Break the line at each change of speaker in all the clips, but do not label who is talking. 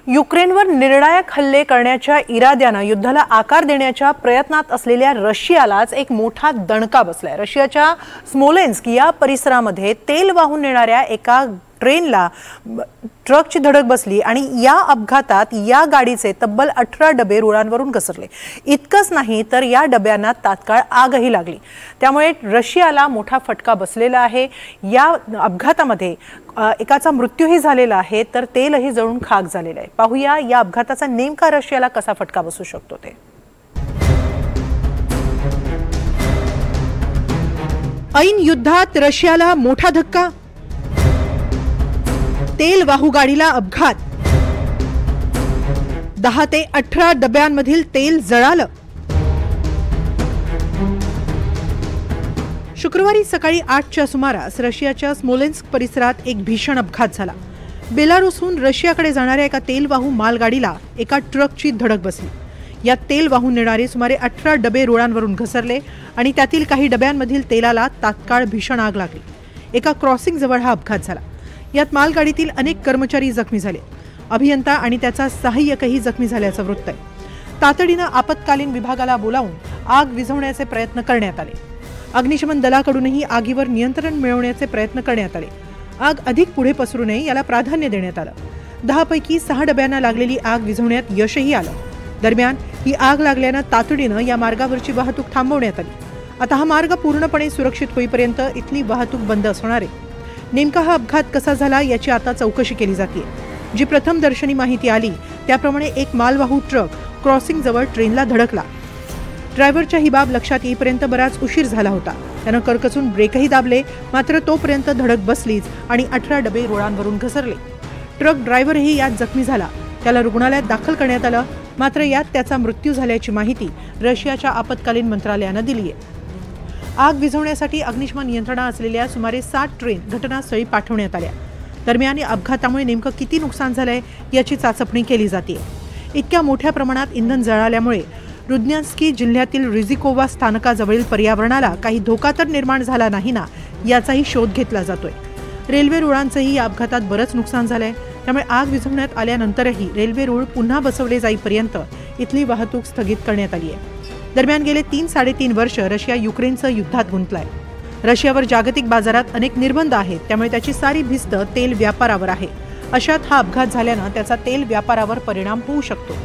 युक्रेनवर निर्णायक हल्ले करण्याच्या इराद्याने युद्धाला आकार देण्याच्या प्रयत्नात असलेल्या रशियालाच एक मोठा दणका बसलाय। रशियाच्या स्मोलेन्स्क या परिसरामध्ये तेल वाहून नेणाऱ्या एका ट्रेनला ट्रकची धडक बसली आणि या अपघातात या गाडीचे तब्बल 18 डबे रुळांवरून घसरले। इतकंच नाही तर या डब्यांना तात्काळ आगही लागली। त्यामुळे रशियाला मोठा फटका बसलेला आहे। या अपघातामध्ये एकाचा मृत्यूही झालेला आहे तर तेलही जळून खाक झालेलं आहे। पाहूया या अपघाताचा नेमका रशियाला कसा फटका बसू शकतो ते। ऐन युद्धात रशियाला मोठा धक्का, तेल वाहू गाडीला अपघात, 10 ते 18 डब्यांमधील तेल जळालं। शुक्रवारी सकाळी 8च्या सुमारास रशियाच्या स्मोलेन्स्क परिसरात एक भीषण अपघात झाला। बेलारूसहून रशियाकडे जाणाऱ्या एका तेलवाहू मालगाडीला एका ट्रकची धडक बसली। यात तेल वाहून नेणारे सुमारे 18 डबे रुळांवरून घसरले आणि त्यातील काही डब्यांमधील तेलाला तात्काळ भीषण आग लागली। एका क्रॉसिंग जवळ हा अपघात झाला। यात मालगाडीतील अनेक कर्मचारी जखमी झाले। अभियंता आणि त्याचा सहाय्यकही जखमी झाल्याचं वृत्त आहे। तातडीने आपत्कालीन विभागाला बोलावून आग विझवण्याचे प्रयत्न करण्यात आले। अग्निशमन दलाकडूनही आगीवर नियंत्रण मिळवण्याचे प्रयत्न करण्यात आले। आग अधिक पुढे पसरू नये याला प्राधान्य देण्यात आलं। 10 पैकी 6 डब्यांना लागलेली आग विझवण्यात यशही आलं। दरम्यान ही आग लागल्याने तातडीने या मार्गावरची वाहतूक थांबवण्यात आली। आता हा मार्ग पूर्णपणे सुरक्षित होईपर्यंत इथली वाहतूक बंद असणार आहे। नेमका हा अपघात कसा झाला याची आता चौकशी केली जाते। जी प्रथम दर्शनी माहिती आली त्याप्रमाणे एक मालवाहू ट्रक क्रॉसिंग जवळ ट्रेनला धडकला। ड्रायव्हरच्या ही बाब लक्षात येईपर्यंत बराच उशीर झाला होता। त्यानं करकचून ब्रेकही दाबले, मात्र तोपर्यंत धडक बसलीच आणि 18 डबे रुळांवरून घसरले। ट्रक ड्रायव्हरही यात जखमी झाला। त्याला रुग्णालयात दाखल करण्यात आलं, मात्र यात त्याचा मृत्यू झाल्याची माहिती रशियाच्या आपत्कालीन मंत्रालयानं दिली आहे। आग विझवण्यासाठी अग्निशमन यंत्रणा असलेल्या सुमारे 60 ट्रेन घटनास्थळी पाठवण्यात आल्या। दरम्यान या अपघातामुळे नेमकं किती नुकसान झालंय याची चाचपणी केली जाते। इतक्या मोठ्या प्रमाणात इंधन जळाल्यामुळे रुद्न्यान्स्की जिल्ह्यातील रिझिकोवा स्थानकाजवळील पर्यावरणाला काही धोका तर निर्माण झाला नाही ना याचाही शोध घेतला जातोय। रेल्वे रुळांचंही या अपघातात बरंच नुकसान झालंय। त्यामुळे आग विझवण्यात आल्यानंतरही रेल्वे रुळ पुन्हा बसवले जाईपर्यंत इथली वाहतूक स्थगित करण्यात आली आहे। दरम्यान गेले 3-3.5 वर्ष रशिया युक्रेनचं युद्धात गुंतलाय। रशियावर जागतिक बाजारात अनेक निर्बंध आहेत, त्यामुळे त्याची सारी भिस्त तेल व्यापारावर आहे। अशात हा अपघात झाल्यानं त्याचा तेल व्यापारावर परिणाम होऊ शकतो।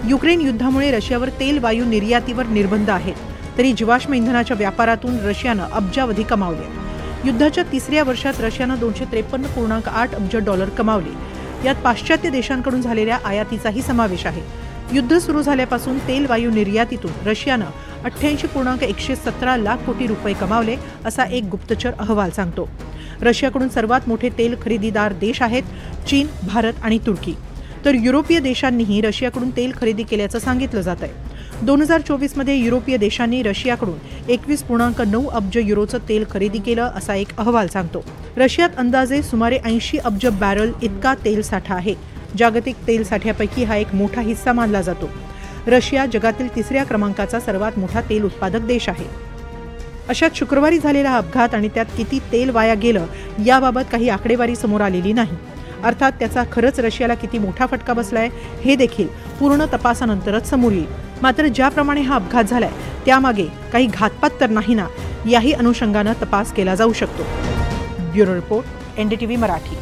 युक्रेन युद्धामुळे रशियावर तेल वायू निर्यातीवर निर्बंध आहेत, तरी जीवाश्म इंधनाच्या व्यापारातून रशियानं अब्जावधी कमावले। युद्धाच्या 3ऱ्या वर्षात रशियानं $253.8 अब्ज कमावले। यात पाश्चात्य देशांकडून झालेल्या आयातीचाही समावेश आहे। युद्ध सुरू झाल्यापासून तेल वायू निर्यातीतून रशियानं 88.117 लाख कोटी रुपये कमावले असा एक गुप्तचर अहवाल सांगतो। रशियाकडून सर्वात मोठे तेल खरेदीदार देश आहेत चीन, भारत आणि तुर्की। तर युरोपीय देशांनीही रशियाकडून तेल खरेदी केल्याचं सांगितलं जात आहे। 2024 मध्ये युरोपीय देशांनी रशियाकडून 21.9 अब्ज युरोचं तेल खरेदी केलं असा एक अहवाल सांगतो। रशियात अंदाजे सुमारे 80 अब्ज बॅरल इतका तेल साठा आहे। जागतिक तेल साठ्यापैकी हा एक मोठा हिस्सा मानला जातो। रशिया जगातील 3ऱ्या क्रमांकाचा सर्वात मोठा तेल उत्पादक देश आहे। अशात शुक्रवारी झालेला हा अपघात आणि त्यात किती तेल वाया गेलं याबाबत काही आकडेवारी समोर आलेली नाही। अर्थात त्याचा खरंच रशियाला किती मोठा फटका बसलाय हे देखील पूर्ण तपासानंतरच समोर येईल। मात्र ज्याप्रमाणे हा अपघात झालाय त्यामागे काही घातपात तर नाही ना याही अनुषंगानं तपास केला जाऊ शकतो। Bureau report, NDTV Marathi.